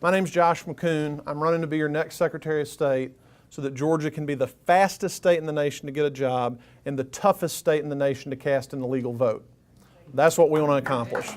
My name's Josh McKoon. I'm running to be your next Secretary of State so that Georgia can be the fastest state in the nation to get a job and the toughest state in the nation to cast an illegal vote. That's what we want to accomplish.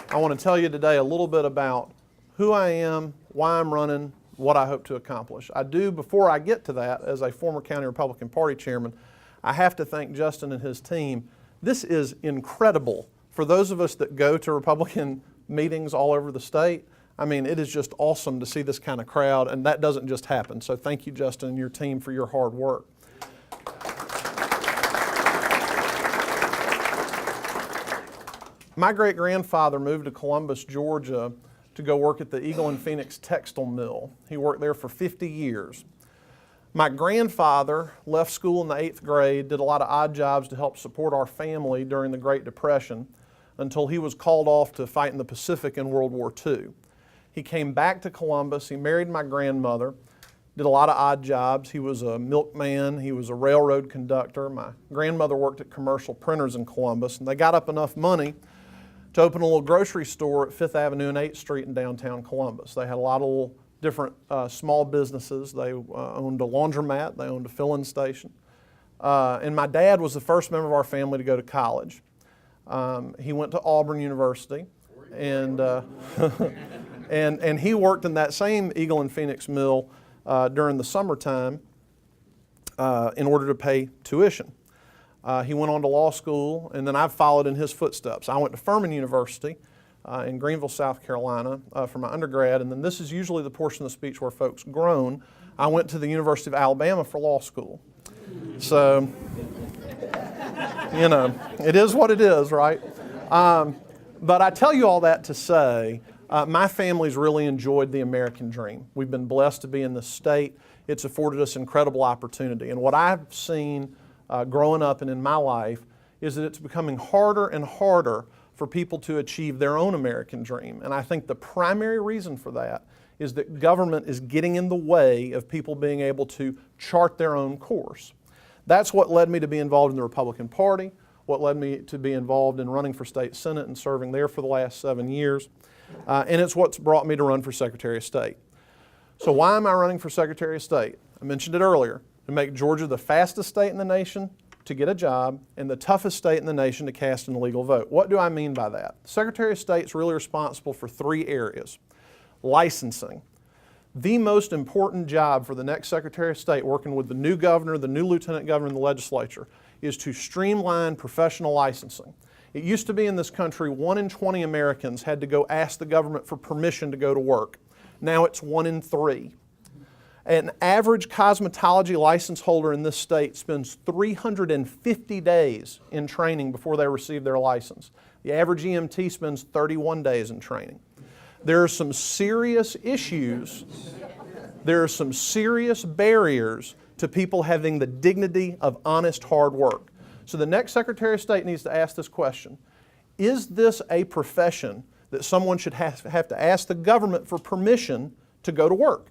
I want to tell you today a little bit about who I am, why I'm running, what I hope to accomplish. I do, before I get to that, as a former county Republican Party chairman, I have to thank Justin and his team. This is incredible. For those of us that go to Republican meetings all over the state, I mean, it is just awesome to see this kind of crowd, and that doesn't just happen. So thank you, Justin, and your team for your hard work. My great-grandfather moved to Columbus, Georgia to go work at the Eagle and Phoenix textile mill. He worked there for 50 years. My grandfather left school in the 8th grade, did a lot of odd jobs to help support our family during the Great Depression until he was called off to fight in the Pacific in World War II. He came back to Columbus, he married my grandmother, did a lot of odd jobs. He was a milkman, he was a railroad conductor. My grandmother worked at commercial printers in Columbus, and they got up enough money to open a little grocery store at 5th Avenue and 8th Street in downtown Columbus. They had a lot of little different small businesses. They owned a laundromat, they owned a filling station. And my dad was the first member of our family to go to college. He went to Auburn University, and, and he worked in that same Eagle and Phoenix mill during the summertime in order to pay tuition. He went on to law school, and then I've followed in his footsteps. I went to Furman University in Greenville, South Carolina for my undergrad, and then this is usually the portion of the speech where folks groan. I went to the University of Alabama for law school. So, you know, it is what it is, right? But I tell you all that to say, my family's really enjoyed the American dream. We've been blessed to be in this state. It's afforded us incredible opportunity. And what I've seen growing up and in my life is that it's becoming harder and harder for people to achieve their own American dream. And I think the primary reason for that is that government is getting in the way of people being able to chart their own course. That's what led me to be involved in the Republican Party, what led me to be involved in running for state senate and serving there for the last 7 years. And it's what's brought me to run for Secretary of State. So why am I running for Secretary of State? I mentioned it earlier. To make Georgia the fastest state in the nation to get a job and the toughest state in the nation to cast an illegal vote. What do I mean by that? The Secretary of State is really responsible for 3 areas. Licensing. The most important job for the next Secretary of State, working with the new governor, the new lieutenant governor, and the legislature, is to streamline professional licensing. It used to be in this country 1 in 20 Americans had to go ask the government for permission to go to work. Now it's 1 in 3. An average cosmetology license holder in this state spends 350 days in training before they receive their license. The average EMT spends 31 days in training. There are some serious issues. There are some serious barriers to people having the dignity of honest hard work. So the next Secretary of State needs to ask this question. Is this a profession that someone should have to ask the government for permission to go to work?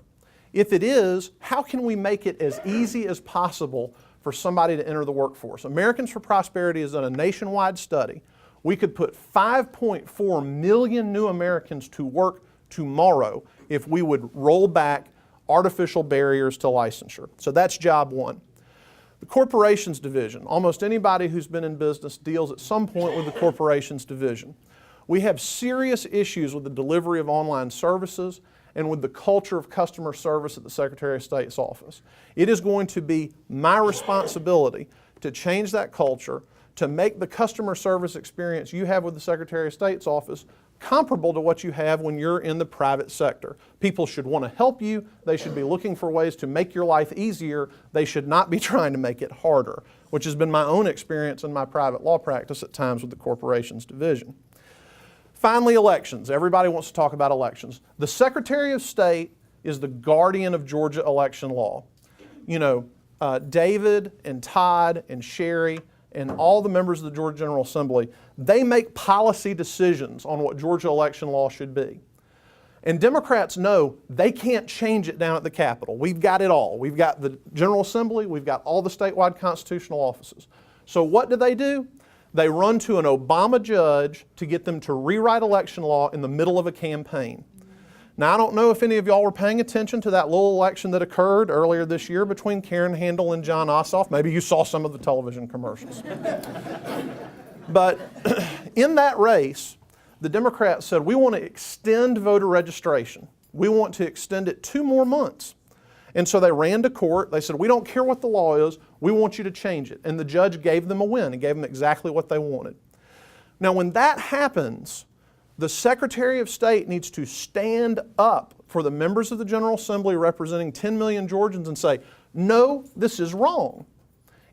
If it is, how can we make it as easy as possible for somebody to enter the workforce? Americans for Prosperity has done a nationwide study. We could put 5.4 million new Americans to work tomorrow if we would roll back artificial barriers to licensure. So that's job 1. The Corporations Division. Almost anybody who's been in business deals at some point with the Corporations Division. We have serious issues with the delivery of online services and with the culture of customer service at the Secretary of State's office. It is going to be my responsibility to change that culture, to make the customer service experience you have with the Secretary of State's office comparable to what you have when you're in the private sector. People should want to help you. They should be looking for ways to make your life easier. They should not be trying to make it harder, which has been my own experience in my private law practice at times with the Corporations Division. Finally, elections. Everybody wants to talk about elections. The Secretary of State is the guardian of Georgia election law. You know, David and Todd and Sherry and all the members of the Georgia General Assembly, they make policy decisions on what Georgia election law should be. And Democrats know they can't change it down at the Capitol. We've got it all. We've got the General Assembly, we've got all the statewide constitutional offices. So what do? They run to an Obama judge to get them to rewrite election law in the middle of a campaign. Now, I don't know if any of y'all were paying attention to that little election that occurred earlier this year between Karen Handel and John Ossoff. Maybe you saw some of the television commercials. But in that race, the Democrats said, we want to extend voter registration. We want to extend it 2 more months. And so they ran to court. They said, we don't care what the law is. We want you to change it. And the judge gave them a win. He gave them exactly what they wanted. Now, when that happens, the Secretary of State needs to stand up for the members of the General Assembly representing 10 million Georgians and say, no, this is wrong.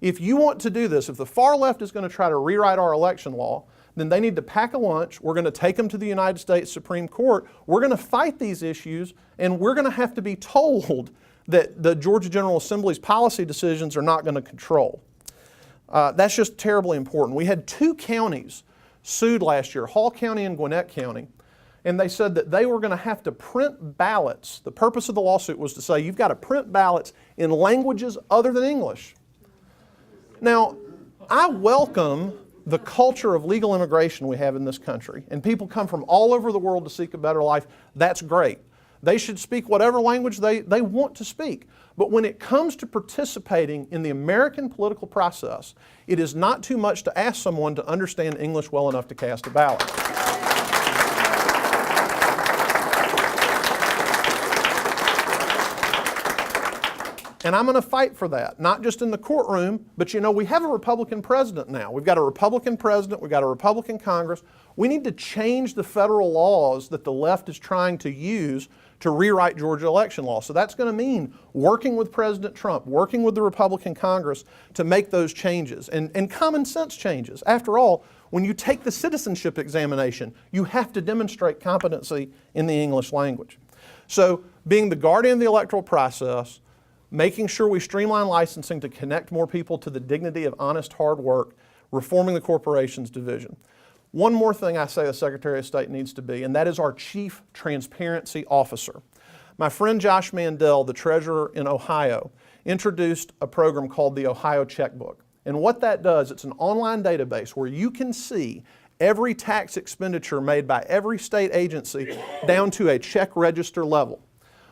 If you want to do this, if the far left is going to try to rewrite our election law, then they need to pack a lunch. We're going to take them to the United States Supreme Court. We're going to fight these issues, and we're going to have to be told that the Georgia General Assembly's policy decisions are not going to control. That's just terribly important. We had 2 counties sued last year, Hall County and Gwinnett County, and they said that they were going to have to print ballots. The purpose of the lawsuit was to say you've got to print ballots in languages other than English. Now, I welcome the culture of legal immigration we have in this country, and people come from all over the world to seek a better life. That's great. They should speak whatever language they want to speak. But when it comes to participating in the American political process, it is not too much to ask someone to understand English well enough to cast a ballot. And I'm going to fight for that, not just in the courtroom, but you know, we have a Republican president now. We've got a Republican president, we've got a Republican Congress. We need to change the federal laws that the left is trying to use to rewrite Georgia election law. So that's going to mean working with President Trump, working with the Republican Congress to make those changes, and common sense changes. After all, when you take the citizenship examination, you have to demonstrate competency in the English language. So being the guardian of the electoral process, making sure we streamline licensing to connect more people to the dignity of honest, hard work, reforming the corporations division. One more thing I say the Secretary of State needs to be, and that is our Chief Transparency Officer. My friend Josh Mandel, the treasurer in Ohio, introduced a program called the Ohio Checkbook. And what that does, it's an online database where you can see every tax expenditure made by every state agency down to a check register level.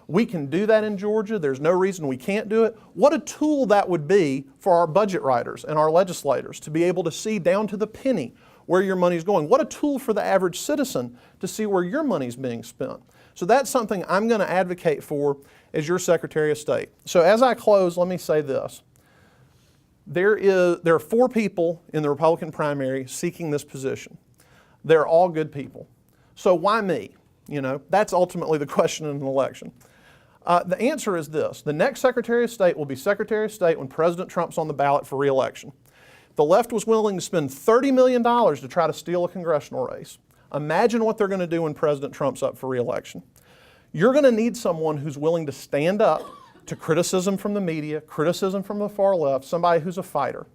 We can do that in Georgia. There's no reason we can't do it. What a tool that would be for our budget writers and our legislators to be able to see down to the penny where your money's going. What a tool for the average citizen to see where your money's being spent. So that's something I'm going to advocate for as your Secretary of State. So as I close, let me say this. There are 4 people in the Republican primary seeking this position. They're all good people. So why me? You know, that's ultimately the question in an election. The answer is this. The next Secretary of State will be Secretary of State when President Trump's on the ballot for re-election. The left was willing to spend $30 million to try to steal a congressional race. Imagine what they're going to do when President Trump's up for re-election. You're going to need someone who's willing to stand up to criticism from the media, criticism from the far left, somebody who's a fighter.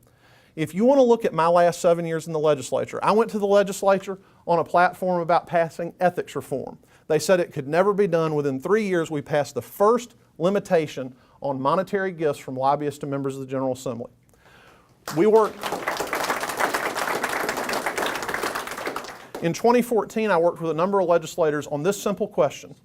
If you want to look at my last 7 years in the legislature, I went to the legislature on a platform about passing ethics reform. They said it could never be done. Within 3 years, we passed the first limitation on monetary gifts from lobbyists to members of the General Assembly. We worked. In 2014, I worked with a number of legislators on this simple question.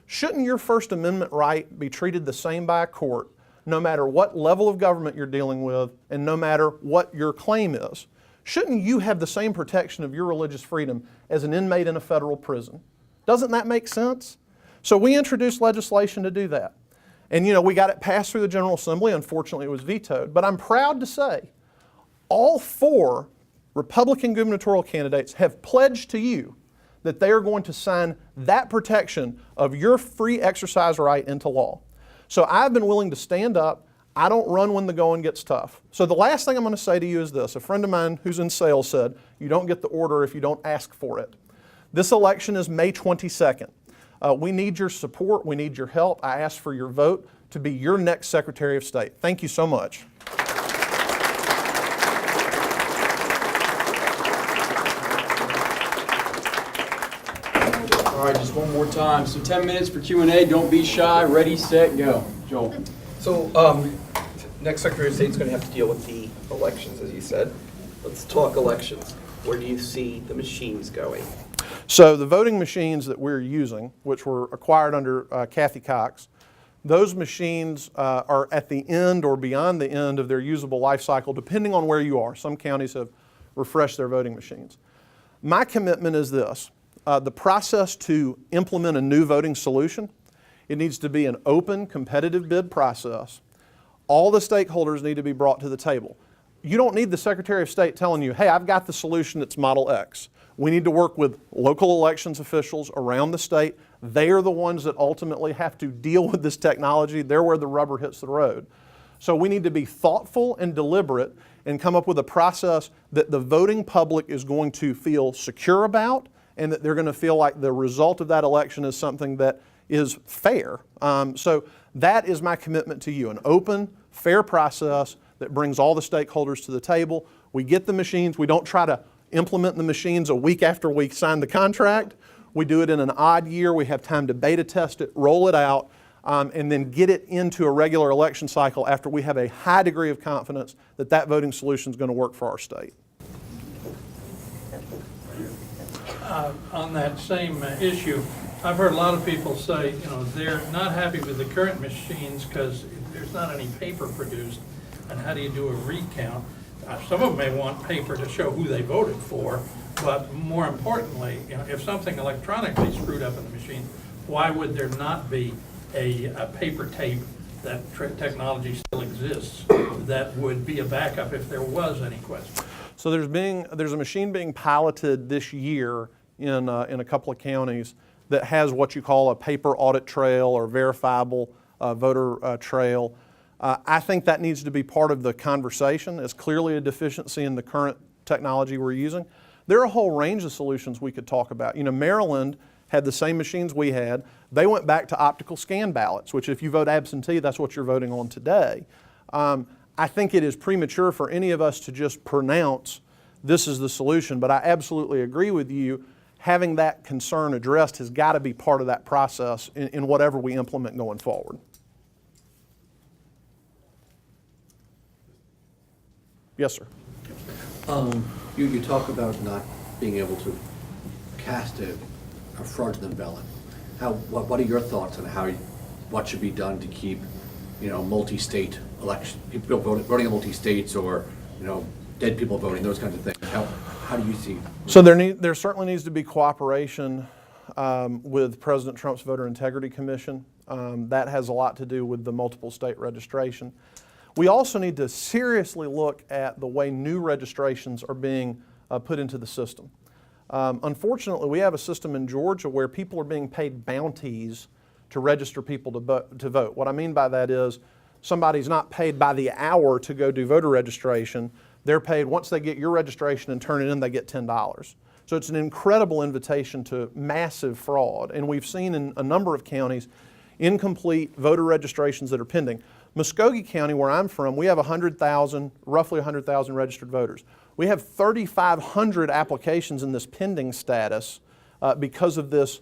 Shouldn't your First Amendment right be treated the same by a court, no matter what level of government you're dealing with and no matter what your claim is? Shouldn't you have the same protection of your religious freedom as an inmate in a federal prison? Doesn't that make sense? So we introduced legislation to do that. And you know, we got it passed through the General Assembly. Unfortunately, it was vetoed. But I'm proud to say all 4 Republican gubernatorial candidates have pledged to you that they are going to sign that protection of your free exercise right into law. So I've been willing to stand up. I don't run when the going gets tough. So the last thing I'm going to say to you is this. A friend of mine who's in sales said, you don't get the order if you don't ask for it. This election is May 22nd. We need your support. We need your help. I ask for your vote to be your next Secretary of State. Thank you so much. All right, just one more time. So 10 minutes for Q&A. Don't be shy. Ready, set, go. Joel. So next Secretary of State is going to have to deal with the elections, as you said. Let's talk elections. Where do you see the machines going? So the voting machines that we're using, which were acquired under Kathy Cox, those machines are at the end or beyond the end of their usable life cycle, depending on where you are. Some counties have refreshed their voting machines. My commitment is this. The process to implement a new voting solution, it needs to be an open, competitive bid process. All the stakeholders need to be brought to the table. You don't need the Secretary of State telling you, hey, I've got the solution that's Model X. We need to work with local elections officials around the state. They are the ones that ultimately have to deal with this technology. They're where the rubber hits the road. So we need to be thoughtful and deliberate and come up with a process that the voting public is going to feel secure about and that they're going to feel like the result of that election is something that is fair. So that is my commitment to you, an open, fair process that brings all the stakeholders to the table. We get the machines. We don't try to implement the machines a week after we sign the contract. We do it in an odd year. We have time to beta test it, roll it out, and then get it into a regular election cycle after we have a high degree of confidence that that voting solution is going to work for our state. On that same issue, I've heard a lot of people say, they're not happy with the current machines because there's not any paper produced. And how do you do a recount? Some of them may want paper to show who they voted for, but more importantly, if something electronically screwed up in the machine, why would there not be a paper tape that technology still exists that would be a backup if there was any question? So there's a machine being piloted this year in a couple of counties that has what you call a paper audit trail or verifiable voter trail. I think that needs to be part of the conversation. It's clearly a deficiency in the current technology we're using. There are a whole range of solutions we could talk about. Maryland had the same machines we had. They went back to optical scan ballots, which if you vote absentee, that's what you're voting on today. I think it is premature for any of us to just pronounce this is the solution, but I absolutely agree with you. Having that concern addressed has got to be part of that process in whatever we implement going forward. Yes, sir. You talk about not being able to cast a fraudulent ballot. What are your thoughts on what should be done to keep, multi-state election, people voting in multi-states or, dead people voting, those kinds of things? How do you see? So there certainly needs to be cooperation with President Trump's Voter Integrity Commission. That has a lot to do with the multiple state registration. We also need to seriously look at the way new registrations are being put into the system. Unfortunately, we have a system in Georgia where people are being paid bounties to register people to vote. What I mean by that is somebody's not paid by the hour to go do voter registration. They're paid once they get your registration and turn it in, they get $10. So it's an incredible invitation to massive fraud. And we've seen in a number of counties incomplete voter registrations that are pending. Muskogee County, where I'm from, we have roughly 100,000 registered voters. We have 3,500 applications in this pending status because of this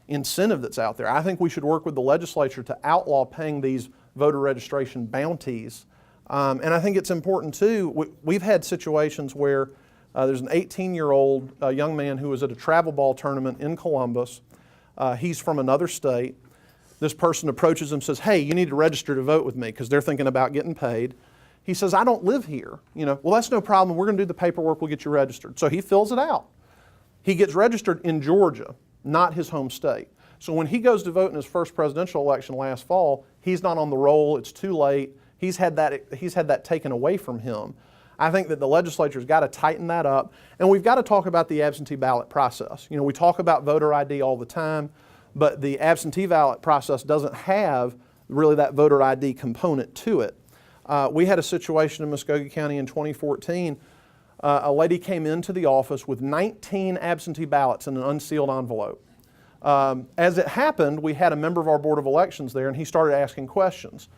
incentive that's out there. I think we should work with the legislature to outlaw paying these voter registration bounties. And I think it's important too, we've had situations where there's an 18-year-old young man who was at a travel ball tournament in Columbus. He's from another state. This person approaches him and says, hey, you need to register to vote with me because they're thinking about getting paid. He says, I don't live here. Well, that's no problem. We're going to do the paperwork. We'll get you registered. So he fills it out. He gets registered in Georgia, not his home state. So when he goes to vote in his first presidential election last fall, he's not on the roll. It's too late. He's had that taken away from him. I think that the legislature's got to tighten that up. And we've got to talk about the absentee ballot process. We talk about voter ID all the time, but the absentee ballot process doesn't have really that voter ID component to it. We had a situation in Muskogee County in 2014. A lady came into the office with 19 absentee ballots in an unsealed envelope. As it happened, we had a member of our Board of Elections there, and he started asking questions.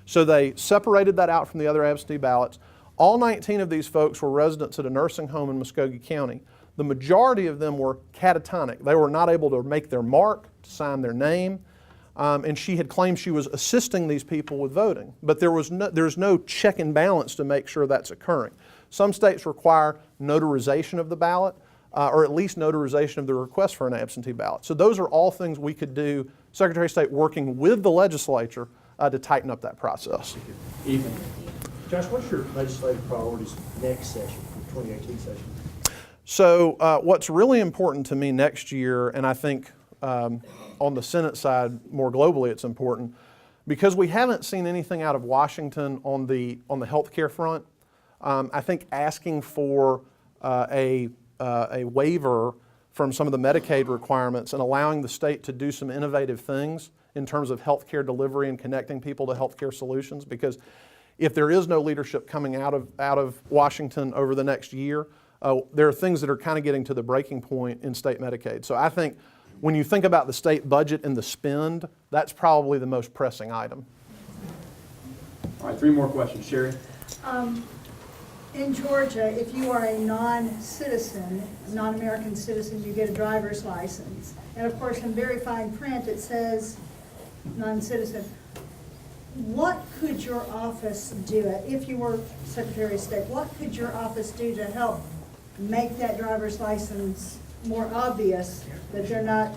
So they separated that out from the other absentee ballots. All 19 of these folks were residents at a nursing home in Muskogee County. The majority of them were catatonic. They were not able to make their mark, to sign their name, and she had claimed she was assisting these people with voting. But there's no check and balance to make sure that's occurring. Some states require notarization of the ballot, or at least notarization of the request for an absentee ballot. So those are all things we could do, Secretary of State working with the legislature to tighten up that process. Ethan. Josh, what's your legislative priorities next session, for the 2018 session? So what's really important to me next year, and I think on the Senate side more globally it's important, because we haven't seen anything out of Washington on the health care front. I think asking for a waiver from some of the Medicaid requirements and allowing the state to do some innovative things in terms of health care delivery and connecting people to health care solutions, because if there is no leadership coming out of Washington over the next year, there are things that are kind of getting to the breaking point in state Medicaid. So I think when you think about the state budget and the spend, that's probably the most pressing item. All right, 3 more questions. Sherry? In Georgia, if you are a non-citizen, non-American citizen, you get a driver's license. And of course, in very fine print, it says non-citizen. What could your office do, if you were Secretary of State, what could your office do to help make that driver's license more obvious that they're not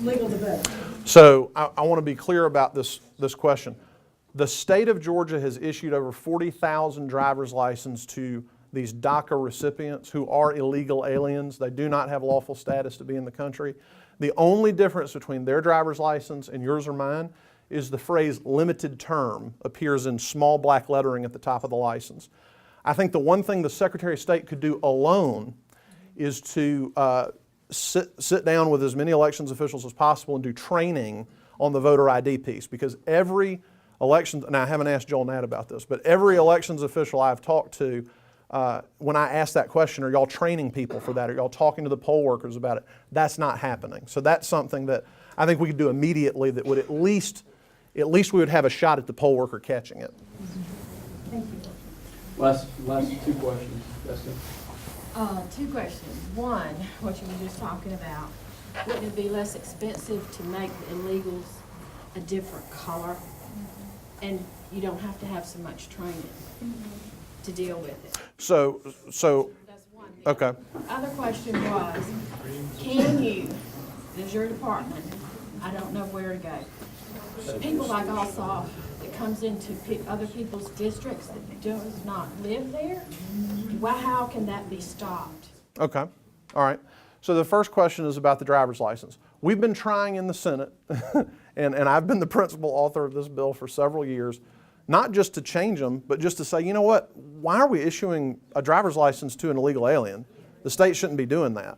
legal to vote? So I want to be clear about this question. The state of Georgia has issued over 40,000 driver's licenses to these DACA recipients who are illegal aliens. They do not have lawful status to be in the country. The only difference between their driver's license and yours or mine is the phrase limited term appears in small black lettering at the top of the license. I think the one thing the Secretary of State could do alone is to sit down with as many elections officials as possible and do training on the voter ID piece, because every election, and I haven't asked Joel Nat about this, but every elections official I've talked to, when I ask that question, are y'all training people for that? Are y'all talking to the poll workers about it? That's not happening. So that's something that I think we could do immediately that would at least we would have a shot at the poll worker catching it. Thank you. Last 2 questions. Jessica? 2 questions. One, what you were just talking about, wouldn't it be less expensive to make the illegals a different color? And you don't have to have so much training to deal with it. So That's one. okay. The other question was, can you, as your department, I don't know where to go, people like Alsop that comes into other people's districts that does not live there, well, how can that be stopped? Okay. All right. So the first question is about the driver's license. We've been trying in the Senate, and I've been the principal author of this bill for several years, not just to change them, but just to say, you know what, why are we issuing a driver's license to an illegal alien? The state shouldn't be doing that.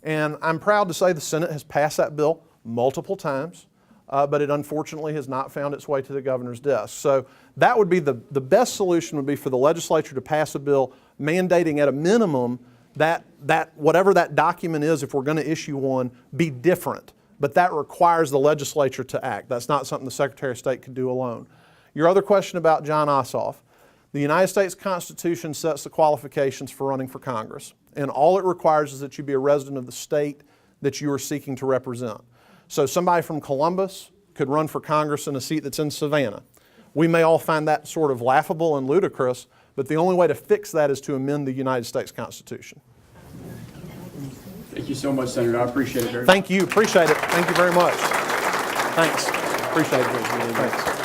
And I'm proud to say the Senate has passed that bill multiple times, but it unfortunately has not found its way to the governor's desk. So that would be the best solution would be for the legislature to pass a bill mandating at a minimum that whatever that document is, if we're going to issue one, be different. But that requires the legislature to act. That's not something the Secretary of State could do alone. Your other question about John Ossoff. The United States Constitution sets the qualifications for running for Congress, and all it requires is that you be a resident of the state that you are seeking to represent. So somebody from Columbus could run for Congress in a seat that's in Savannah. We may all find that sort of laughable and ludicrous, but the only way to fix that is to amend the United States Constitution. Thank you so much, Senator. I appreciate it very much. Thank you. Appreciate it. Thank you very much. Thanks. Appreciate it. Thanks.